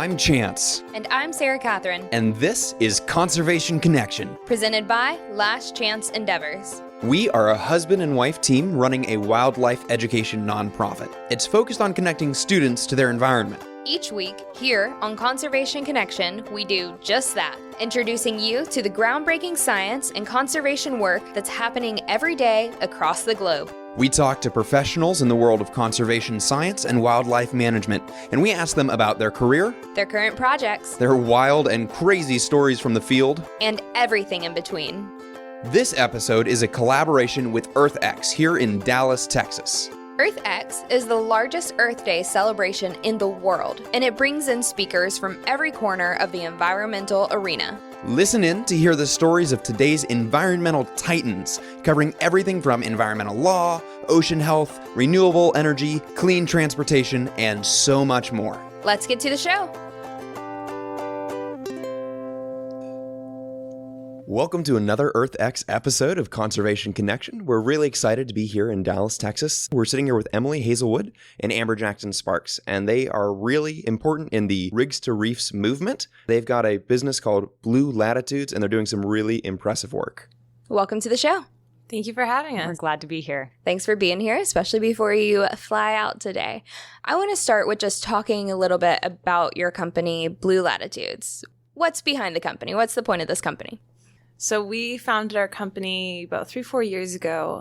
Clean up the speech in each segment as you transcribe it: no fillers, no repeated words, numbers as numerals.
I'm Chance. And I'm Sarah Catherine. And this is Conservation Connection, presented by Last Chance Endeavors. We are a husband and wife team running a wildlife education nonprofit. It's focused on connecting students to their environment. Each week, here on Conservation Connection, we do just that, introducing you to the groundbreaking science and conservation work that's happening every day across the globe. We talk to professionals in the world of conservation science and wildlife management, and we ask them about their career, their current projects, their wild and crazy stories from the field, and everything in between. This episode is a collaboration with EarthX here in Dallas, Texas. EarthX is the largest Earth Day celebration in the world, and it brings in speakers from every corner of the environmental arena. Listen in to hear the stories of today's environmental titans, covering everything from environmental law, ocean health, renewable energy, clean transportation, and so much more. Let's get to the show. Welcome to another EarthX episode of Conservation Connection. We're really excited to be here in Dallas, Texas. We're sitting here with Emily Hazelwood and Amber Jackson Sparks, and they are really important in the Rigs-to-Reefs movement. They've got a business called Blue Latitudes, and they're doing some really impressive work. Welcome to the show. Thank you for having us. We're glad to be here. Thanks for being here, especially before you fly out today. I want to start with just talking a little bit about your company, Blue Latitudes. What's behind the company? What's the point of this company? So we founded our company about 3-4 years ago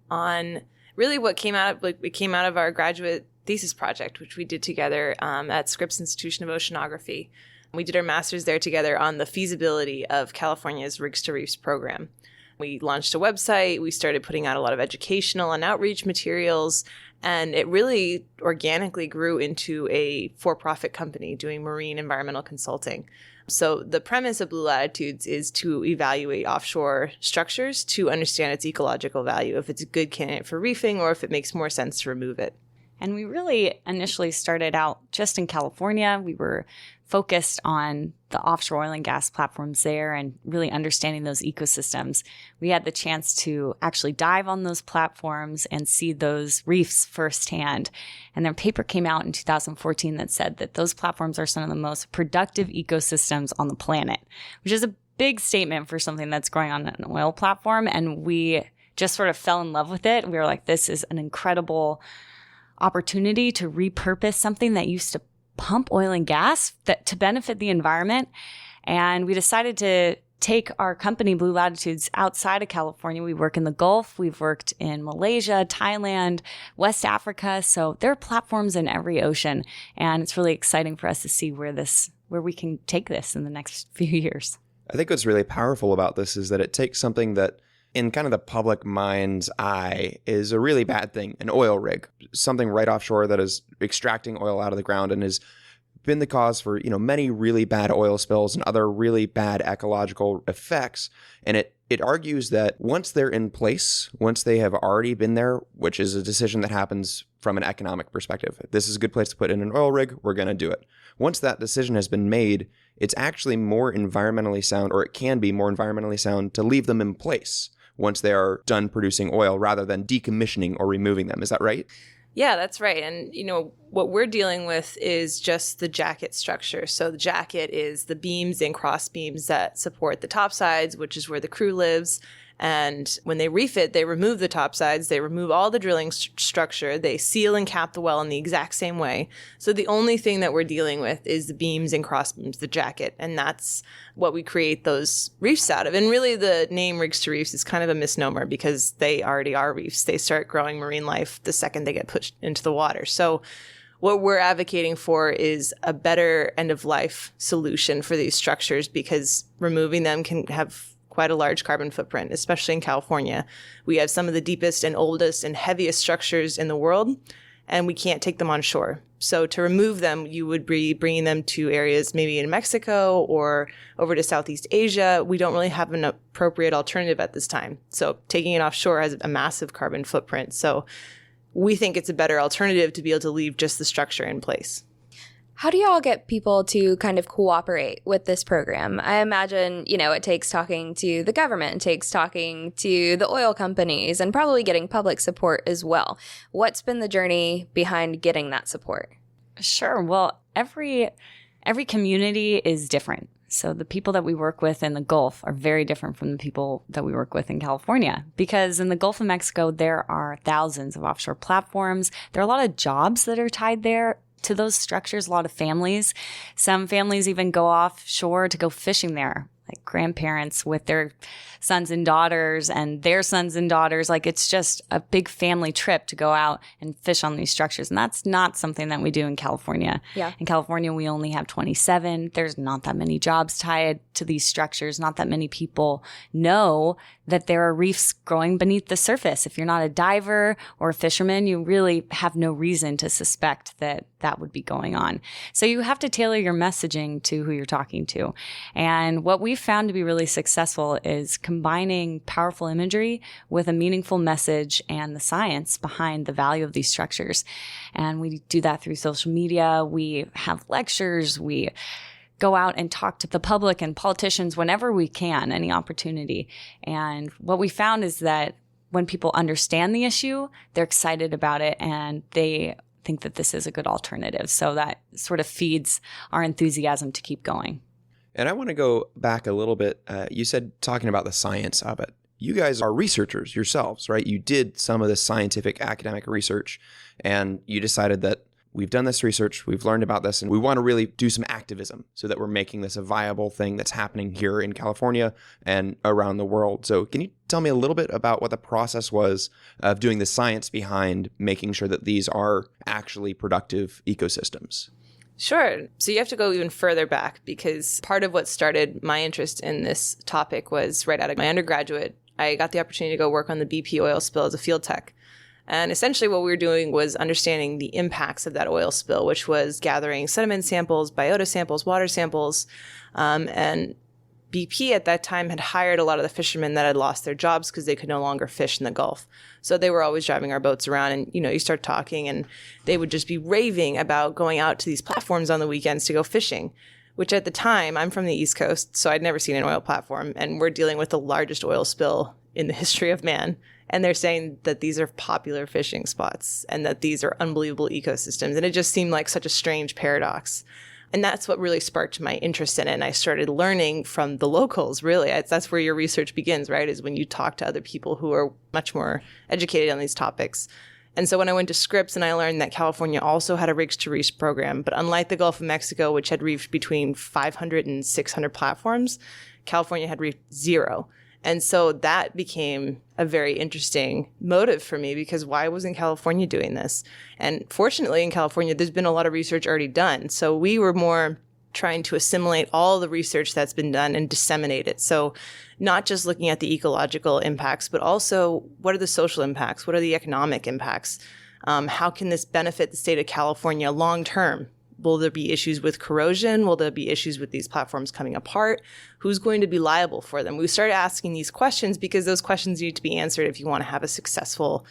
on really what came out of our graduate thesis project, which we did together at Scripps Institution of Oceanography. We did our master's there together on the feasibility of California's Rigs-to-Reefs program. We launched a website. We started putting out a lot of educational and outreach materials, and it really organically grew into a for-profit company doing marine environmental consulting. So the premise of Blue Latitudes is to evaluate offshore structures to understand its ecological value, if it's a good candidate for reefing or if it makes more sense to remove it. And we really initially started out just in California. We were focused on the offshore oil and gas platforms there and really understanding those ecosystems. We had the chance to actually dive on those platforms and see those reefs firsthand. And their paper came out in 2014 that said that those platforms are some of the most productive ecosystems on the planet, which is a big statement for something that's growing on an oil platform. And we just sort of fell in love with it. We were like, this is an incredible opportunity to repurpose something that used to pump oil and gas to benefit the environment. And we decided to take our company, Blue Latitudes, outside of California. We work in the Gulf. We've worked in Malaysia, Thailand, West Africa. So there are platforms in every ocean. And it's really exciting for us to see where we can take this in the next few years. I think what's really powerful about this is that it takes something that in kind of the public mind's eye is a really bad thing, an oil rig, something right offshore that is extracting oil out of the ground and has been the cause for, many really bad oil spills and other really bad ecological effects. And it argues that once they're in place, once they have already been there, which is a decision that happens from an economic perspective, if this is a good place to put in an oil rig, we're going to do it. Once that decision has been made, it's actually more environmentally sound, or it can be more environmentally sound to leave them in place once they are done producing oil rather than decommissioning or removing them. Is that right? Yeah, that's right. And, what we're dealing with is just the jacket structure. So the jacket is the beams and cross beams that support the topsides, which is where the crew lives. And when they reef it, they remove the topsides, they remove all the drilling structure, they seal and cap the well in the exact same way. So the only thing that we're dealing with is the beams and cross beams, the jacket, and that's what we create those reefs out of. And really the name Rigs-to-Reefs is kind of a misnomer because they already are reefs. They start growing marine life the second they get pushed into the water. So what we're advocating for is a better end-of-life solution for these structures because removing them can have quite a large carbon footprint, especially in California. We have some of the deepest and oldest and heaviest structures in the world, and we can't take them on shore. So to remove them, you would be bringing them to areas maybe in Mexico or over to Southeast Asia. We don't really have an appropriate alternative at this time. So taking it offshore has a massive carbon footprint. So we think it's a better alternative to be able to leave just the structure in place. How do y'all get people to kind of cooperate with this program? I imagine, it takes talking to the government, it takes talking to the oil companies, and probably getting public support as well. What's been the journey behind getting that support? Sure. Well, every every community is different. So the people that we work with in the Gulf are very different from the people that we work with in California, because in the Gulf of Mexico, there are thousands of offshore platforms. There are a lot of jobs that are tied there to those structures, a lot of families. Some families even go offshore to go fishing there, like grandparents with their sons and daughters and their sons and daughters. Like, it's just a big family trip to go out and fish on these structures. And that's not something that we do in California. Yeah. In California, we only have 27. There's not that many jobs tied to these structures. Not that many people know that there are reefs growing beneath the surface. If you're not a diver or a fisherman, you really have no reason to suspect that that would be going on. So you have to tailor your messaging to who you're talking to. And what we've found to be really successful is combining powerful imagery with a meaningful message and the science behind the value of these structures. And we do that through social media. We have lectures. We go out and talk to the public and politicians whenever we can, any opportunity. And what we found is that when people understand the issue, they're excited about it and they think that this is a good alternative. So that sort of feeds our enthusiasm to keep going. And I want to go back a little bit. You said talking about the science of it. You guys are researchers yourselves, right? You did some of this scientific academic research and you decided that we've done this research, we've learned about this, and we want to really do some activism so that we're making this a viable thing that's happening here in California and around the world. So can you tell me a little bit about what the process was of doing the science behind making sure that these are actually productive ecosystems? Sure. So you have to go even further back, because part of what started my interest in this topic was right out of my undergraduate. I got the opportunity to go work on the BP oil spill as a field tech. And essentially what we were doing was understanding the impacts of that oil spill, which was gathering sediment samples, biota samples, water samples. And BP at that time had hired a lot of the fishermen that had lost their jobs because they could no longer fish in the Gulf. So they were always driving our boats around and, you start talking and they would just be raving about going out to these platforms on the weekends to go fishing, which at the time, I'm from the East Coast, so I'd never seen an oil platform. And we're dealing with the largest oil spill in the history of man. And they're saying that these are popular fishing spots and that these are unbelievable ecosystems. And it just seemed like such a strange paradox. And that's what really sparked my interest in it. And I started learning from the locals, really. That's where your research begins, right? Is when you talk to other people who are much more educated on these topics. And so when I went to Scripps and I learned that California also had a Rigs-to-Reefs program, but unlike the Gulf of Mexico, which had reefed between 500 and 600 platforms, California had reefed 0. And so that became a very interesting motive for me, because why wasn't California doing this? And fortunately in California, there's been a lot of research already done. So we were more trying to assimilate all the research that's been done and disseminate it. So not just looking at the ecological impacts, but also what are the social impacts? What are the economic impacts? How can this benefit the state of California long term? Will there be issues with corrosion? Will there be issues with these platforms coming apart? Who's going to be liable for them? We started asking these questions because those questions need to be answered if you want to have a successful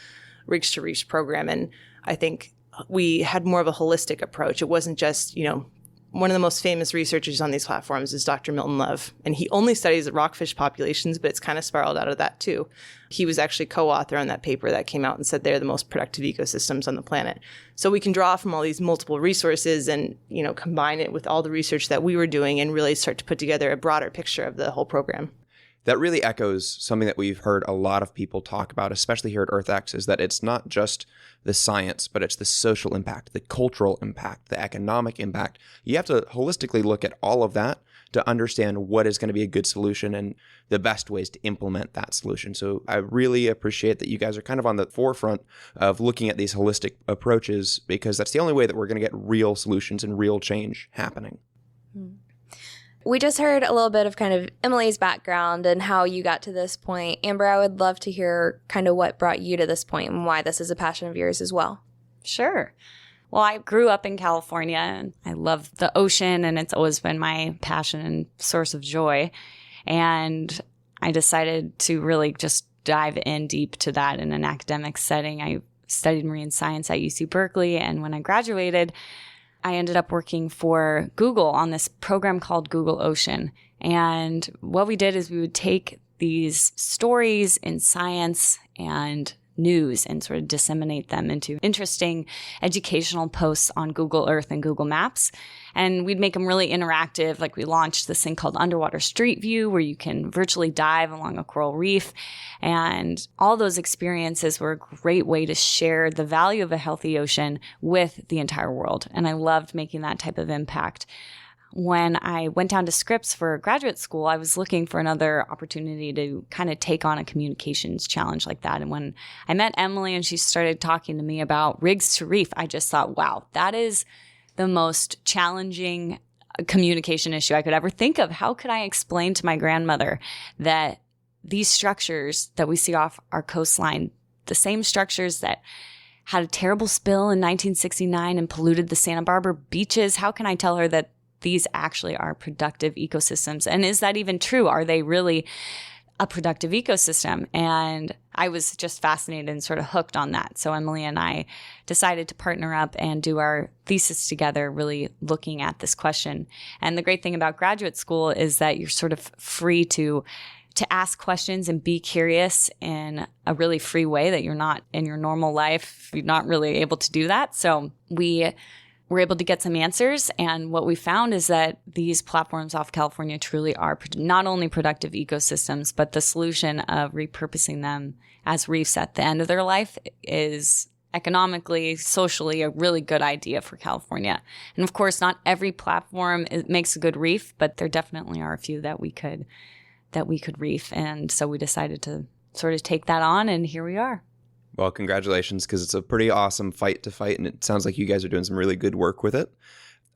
Rigs-to-Reefs program. And I think we had more of a holistic approach. It wasn't just, one of the most famous researchers on these platforms is Dr. Milton Love, and he only studies rockfish populations, but it's kind of spiraled out of that too. He was actually co-author on that paper that came out and said they're the most productive ecosystems on the planet. So we can draw from all these multiple resources and, combine it with all the research that we were doing and really start to put together a broader picture of the whole program. That really echoes something that we've heard a lot of people talk about, especially here at EarthX, is that it's not just the science, but it's the social impact, the cultural impact, the economic impact. You have to holistically look at all of that to understand what is going to be a good solution and the best ways to implement that solution. So I really appreciate that you guys are kind of on the forefront of looking at these holistic approaches, because that's the only way that we're going to get real solutions and real change happening. We just heard a little bit of kind of Emily's background and how you got to this point. Amber, I would love to hear kind of what brought you to this point and why this is a passion of yours as well. Sure. Well, I grew up in California and I love the ocean, and it's always been my passion and source of joy. And I decided to really just dive in deep to that in an academic setting. I studied marine science at UC Berkeley, and when I graduated, I ended up working for Google on this program called Google Ocean. And what we did is we would take these stories in science and news and sort of disseminate them into interesting educational posts on Google Earth and Google Maps. And we'd make them really interactive. Like we launched this thing called Underwater Street View, where you can virtually dive along a coral reef. And all those experiences were a great way to share the value of a healthy ocean with the entire world. And I loved making that type of impact. When I went down to Scripps for graduate school, I was looking for another opportunity to kind of take on a communications challenge like that. And when I met Emily and she started talking to me about Rigs-to-Reef, I just thought, wow, that is the most challenging communication issue I could ever think of. How could I explain to my grandmother that these structures that we see off our coastline, the same structures that had a terrible spill in 1969 and polluted the Santa Barbara beaches, how can I tell her that these actually are productive ecosystems? And is that even true? Are they really a productive ecosystem? And I was just fascinated and sort of hooked on that. So Emily and I decided to partner up and do our thesis together, really looking at this question. And the great thing about graduate school is that you're sort of free to ask questions and be curious in a really free way that you're not in your normal life. You're not really able to do that. So we were able to get some answers. And what we found is that these platforms off California truly are not only productive ecosystems, but the solution of repurposing them as reefs at the end of their life is economically, socially, a really good idea for California. And of course, not every platform makes a good reef, but there definitely are a few that we could reef. And so we decided to sort of take that on, and here we are. Well, congratulations, because it's a pretty awesome fight to fight, and it sounds like you guys are doing some really good work with it.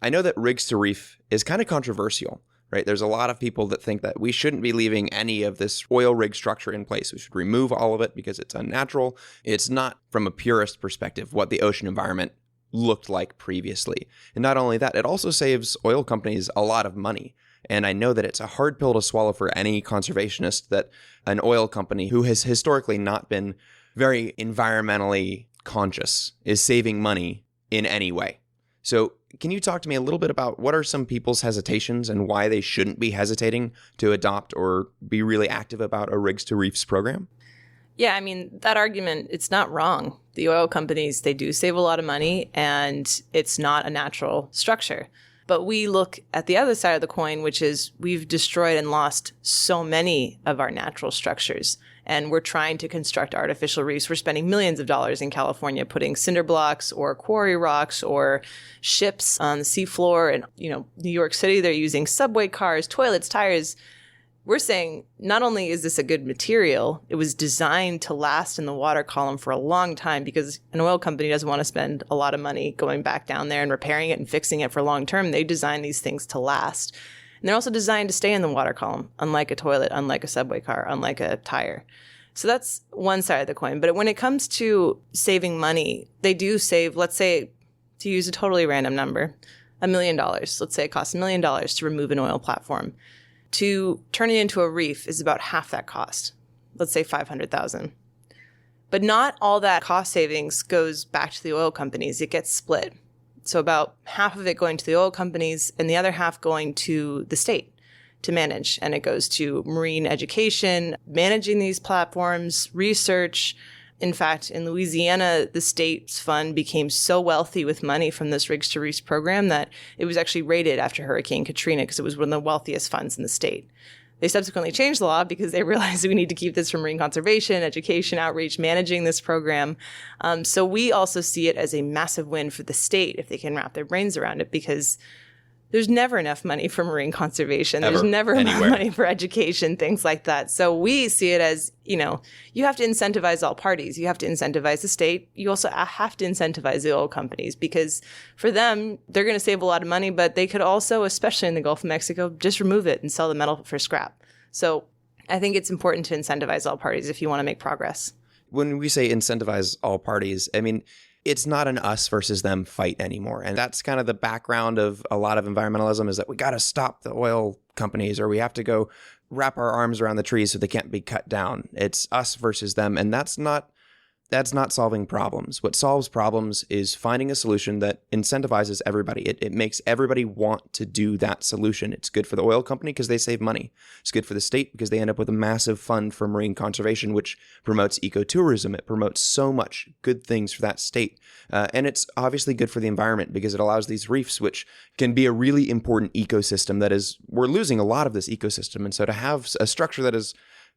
I know that Rigs-to-Reef is kind of controversial, right? There's a lot of people that think that we shouldn't be leaving any of this oil rig structure in place. We should remove all of it because it's unnatural. It's not, from a purist perspective, what the ocean environment looked like previously. And not only that, it also saves oil companies a lot of money. And I know that it's a hard pill to swallow for any conservationist that an oil company who has historically not been very environmentally conscious is saving money in any way. So can you talk to me a little bit about what are some people's hesitations and why they shouldn't be hesitating to adopt or be really active about a Rigs-to-Reefs program? Yeah, I mean, that argument, it's not wrong. The oil companies, they do save a lot of money, and it's not a natural structure. But we look at the other side of the coin, which is we've destroyed and lost so many of our natural structures. And we're trying to construct artificial reefs. We're spending millions of dollars in California putting cinder blocks or quarry rocks or ships on the seafloor. And, New York City, they're using subway cars, toilets, tires. We're saying not only is this a good material, it was designed to last in the water column for a long time, because an oil company doesn't want to spend a lot of money going back down there and repairing it and fixing it for long term. They design these things to last. And they're also designed to stay in the water column, unlike a toilet, unlike a subway car, unlike a tire. So that's one side of the coin. But when it comes to saving money, they do save, let's say, to use a totally random number, $1 million. Let's say it costs $1 million to remove an oil platform. To turn it into a reef is about half that cost. Let's say $500,000. But not all that cost savings goes back to the oil companies. It gets split. So about half of it going to the oil companies and the other half going to the state to manage. And it goes to marine education, managing these platforms, research. In fact, in Louisiana, the state's fund became so wealthy with money from this Rigs-to-Reefs program that it was actually raided after Hurricane Katrina because it was one of the wealthiest funds in the state. They subsequently changed the law because they realized we need to keep this for marine conservation, education, outreach, managing this program. So we also see it as a massive win for the state if they can wrap their brains around it, because there's never enough money for marine conservation. There's never enough money for education, things like that. So we see it as, you have to incentivize all parties. You have to incentivize the state. You also have to incentivize the oil companies, because for them, they're going to save a lot of money, but they could also, especially in the Gulf of Mexico, just remove it and sell the metal for scrap. So I think it's important to incentivize all parties if you want to make progress. When we say incentivize all parties, I mean, it's not an us versus them fight anymore. And that's kind of the background of a lot of environmentalism, is that we got to stop the oil companies, or we have to go wrap our arms around the trees so they can't be cut down. It's us versus them. And that's not that's not solving problems. What solves problems is finding a solution that incentivizes everybody. It makes everybody want to do that solution. It's good for the oil company because they save money. It's good for the state because they end up with a massive fund for marine conservation, which promotes ecotourism. It promotes so much good things for that state. And it's obviously good for the environment because it allows these reefs, which can be a really important ecosystem we're losing a lot of this ecosystem. And so to have a structure that is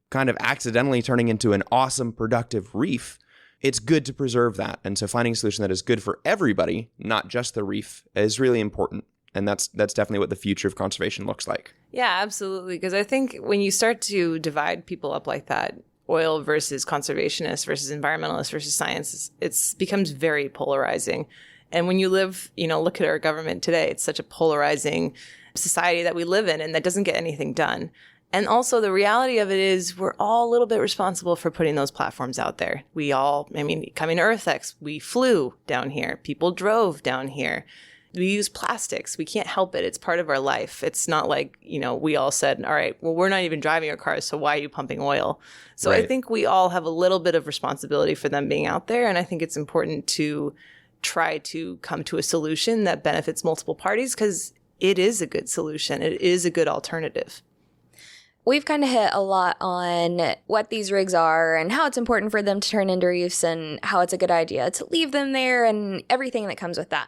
kind of accidentally turning into an awesome, productive reef, it's good to preserve that. And so finding a solution that is good for everybody, not just the reef, is really important. And that's definitely what the future of conservation looks like. Yeah, absolutely. Because I think when you start to divide people up like that, oil versus conservationists versus environmentalists versus science, it becomes very polarizing. And when you look at our government today, it's such a polarizing society that we live in, and that doesn't get anything done. And also the reality of it is we're all a little bit responsible for putting those platforms out there. Coming to EarthX, we flew down here. People drove down here. We use plastics. We can't help it. It's part of our life. It's not like, we all said, all right, well, we're not even driving our cars, so why are you pumping oil? So right. I think we all have a little bit of responsibility for them being out there. And I think it's important to try to come to a solution that benefits multiple parties because it is a good solution. It is a good alternative. We've kind of hit a lot on what these rigs are and how it's important for them to turn into reefs and how it's a good idea to leave them there and everything that comes with that.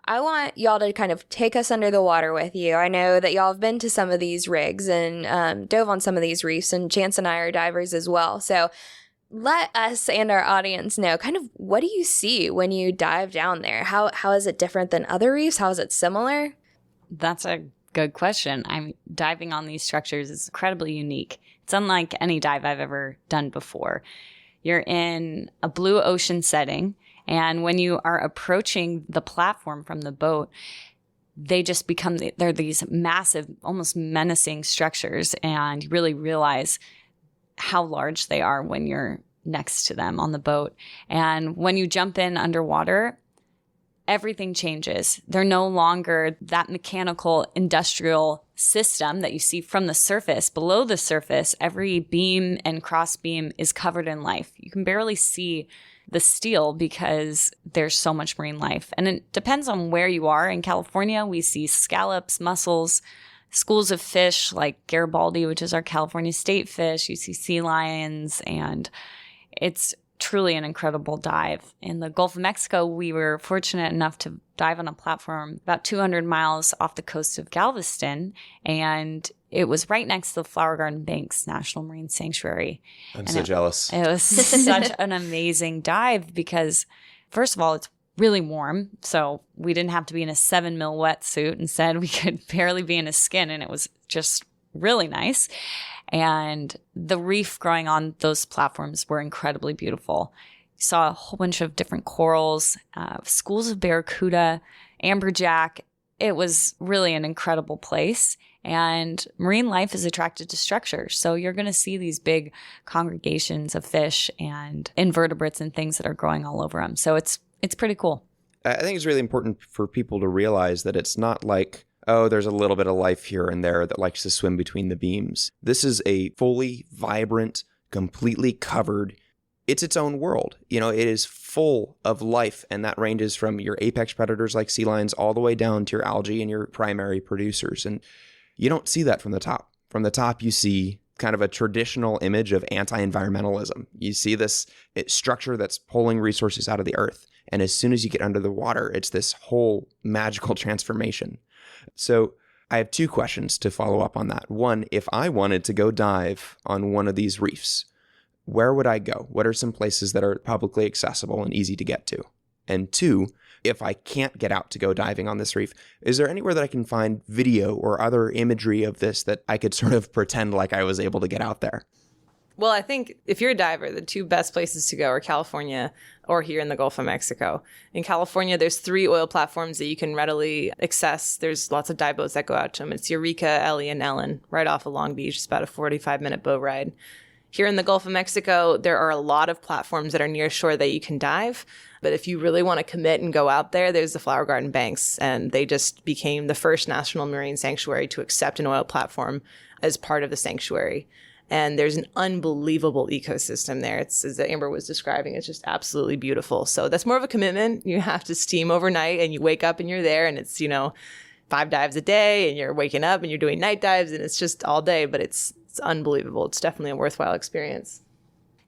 I want y'all to kind of take us under the water with you. I know that y'all have been to some of these rigs and dove on some of these reefs, and Chance and I are divers as well. So let us and our audience know kind of what do you see when you dive down there? How is it different than other reefs? How is it similar? That's a good question. Diving on these structures is incredibly unique. It's unlike any dive I've ever done before. You're in a blue ocean setting, and when you are approaching the platform from the boat, they're these massive, almost menacing structures, and you really realize how large they are when you're next to them on the boat. And when you jump in underwater, everything changes. They're no longer that mechanical industrial system that you see from the surface. Below the surface, every beam and cross beam is covered in life. You can barely see the steel because there's so much marine life. And it depends on where you are. In California, we see scallops, mussels, schools of fish like Garibaldi, which is our California state fish. You see sea lions, and it's truly an incredible dive. In the Gulf of Mexico, we were fortunate enough to dive on a platform about 200 miles off the coast of Galveston, and it was right next to the Flower Garden Banks National Marine Sanctuary. I'm so jealous. It was such an amazing dive because, first of all, it's really warm, so we didn't have to be in a 7 mil wetsuit. Instead, we could barely be in a skin, and it was just really nice. And the reef growing on those platforms were incredibly beautiful. You saw a whole bunch of different corals, schools of barracuda, amberjack. It was really an incredible place. And marine life is attracted to structure. So you're going to see these big congregations of fish and invertebrates and things that are growing all over them. So it's pretty cool. I think it's really important for people to realize that it's not like, oh, there's a little bit of life here and there that likes to swim between the beams. This is a fully vibrant, completely covered, it's its own world. It is full of life, and that ranges from your apex predators like sea lions all the way down to your algae and your primary producers. And you don't see that from the top. From the top, you see kind of a traditional image of anti-environmentalism. You see this structure that's pulling resources out of the earth. And as soon as you get under the water, it's this whole magical transformation. So I have 2 questions to follow up on that. One, if I wanted to go dive on one of these reefs, where would I go? What are some places that are publicly accessible and easy to get to? And 2, if I can't get out to go diving on this reef, is there anywhere that I can find video or other imagery of this that I could sort of pretend like I was able to get out there? Well, I think if you're a diver, the 2 best places to go are California or here in the Gulf of Mexico. In California, there's 3 oil platforms that you can readily access. There's lots of dive boats that go out to them. It's Eureka, Ellie, and Ellen, right off of Long Beach. It's about a 45-minute boat ride. Here in the Gulf of Mexico, there are a lot of platforms that are near shore that you can dive. But if you really want to commit and go out there, there's the Flower Garden Banks. And they just became the first national marine sanctuary to accept an oil platform as part of the sanctuary. And there's an unbelievable ecosystem there. It's, as Amber was describing, it's just absolutely beautiful. So that's more of a commitment. You have to steam overnight and you wake up and you're there, and it's, 5 dives a day, and you're waking up and you're doing night dives, and it's just all day, but it's unbelievable. It's definitely a worthwhile experience.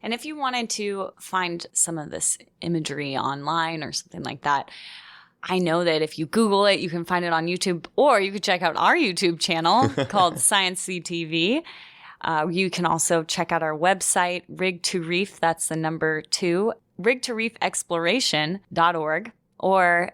And if you wanted to find some of this imagery online or something like that, I know that if you Google it, you can find it on YouTube, or you could check out our YouTube channel called Science CTV. You can also check out our website, Rig-to-Reef, that's the number 2, Rig-to-Reef-Exploration.org, or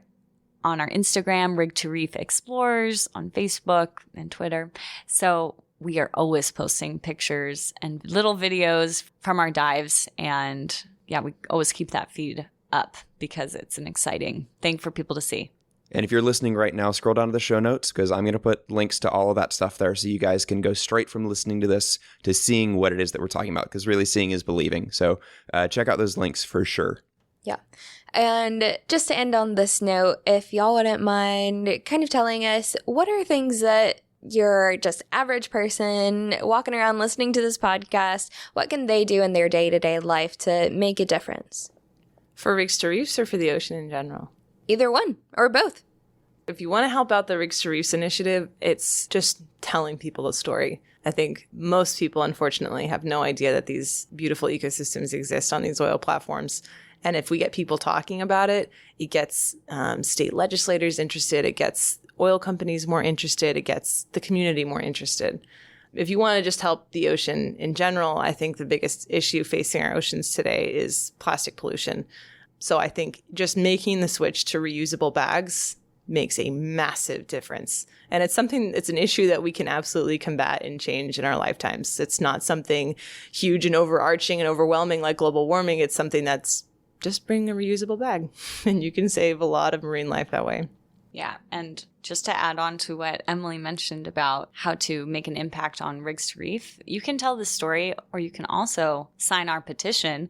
on our Instagram, Rig-to-Reef Explorers, on Facebook and Twitter. So we are always posting pictures and little videos from our dives. And yeah, we always keep that feed up because it's an exciting thing for people to see. And if you're listening right now, scroll down to the show notes, because I'm going to put links to all of that stuff there so you guys can go straight from listening to this to seeing what it is that we're talking about, because really seeing is believing. So check out those links for sure. Yeah. And just to end on this note, if y'all wouldn't mind kind of telling us, what are things that your just average person walking around listening to this podcast, what can they do in their day-to-day life to make a difference? For Rigs-to-Reefs or for the ocean in general? Either one or both. If you want to help out the Rigs-to-Reefs initiative, it's just telling people the story. I think most people, unfortunately, have no idea that these beautiful ecosystems exist on these oil platforms. And if we get people talking about it, it gets state legislators interested, it gets oil companies more interested, it gets the community more interested. If you want to just help the ocean in general, I think the biggest issue facing our oceans today is plastic pollution. So I think just making the switch to reusable bags makes a massive difference. And it's an issue that we can absolutely combat and change in our lifetimes. It's not something huge and overarching and overwhelming like global warming. It's something that's just bring a reusable bag and you can save a lot of marine life that way. Yeah. And just to add on to what Emily mentioned about how to make an impact on Rigs-to-Reef, you can tell the story, or you can also sign our petition,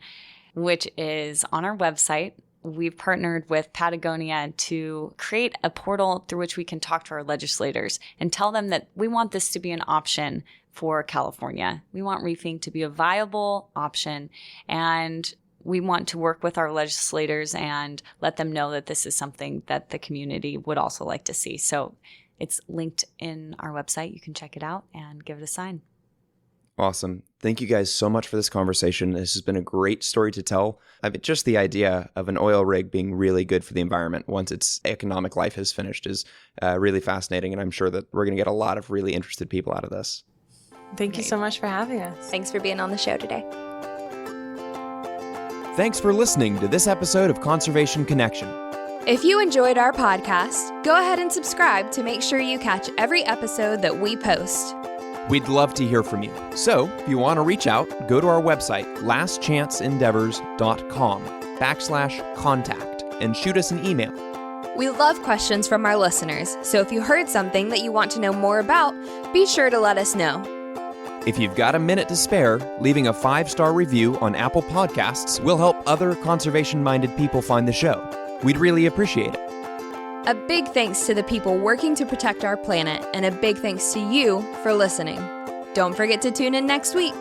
which is on our website. We've partnered with Patagonia to create a portal through which we can talk to our legislators and tell them that we want this to be an option for California. We want reefing to be a viable option, and we want to work with our legislators and let them know that this is something that the community would also like to see. So it's linked in our website. You can check it out and give it a sign. Awesome. Thank you guys so much for this conversation. This has been a great story to tell. Just the idea of an oil rig being really good for the environment once its economic life is finished is really fascinating. And I'm sure that we're going to get a lot of really interested people out of this. Thank you so much for having us. Thanks for being on the show today. Thanks for listening to this episode of Conservation Connection. If you enjoyed our podcast, go ahead and subscribe to make sure you catch every episode that we post. We'd love to hear from you. So if you want to reach out, go to our website, lastchanceendeavors.com/contact, and shoot us an email. We love questions from our listeners, so if you heard something that you want to know more about, be sure to let us know. If you've got a minute to spare, leaving a 5-star review on Apple Podcasts will help other conservation-minded people find the show. We'd really appreciate it. A big thanks to the people working to protect our planet, and a big thanks to you for listening. Don't forget to tune in next week.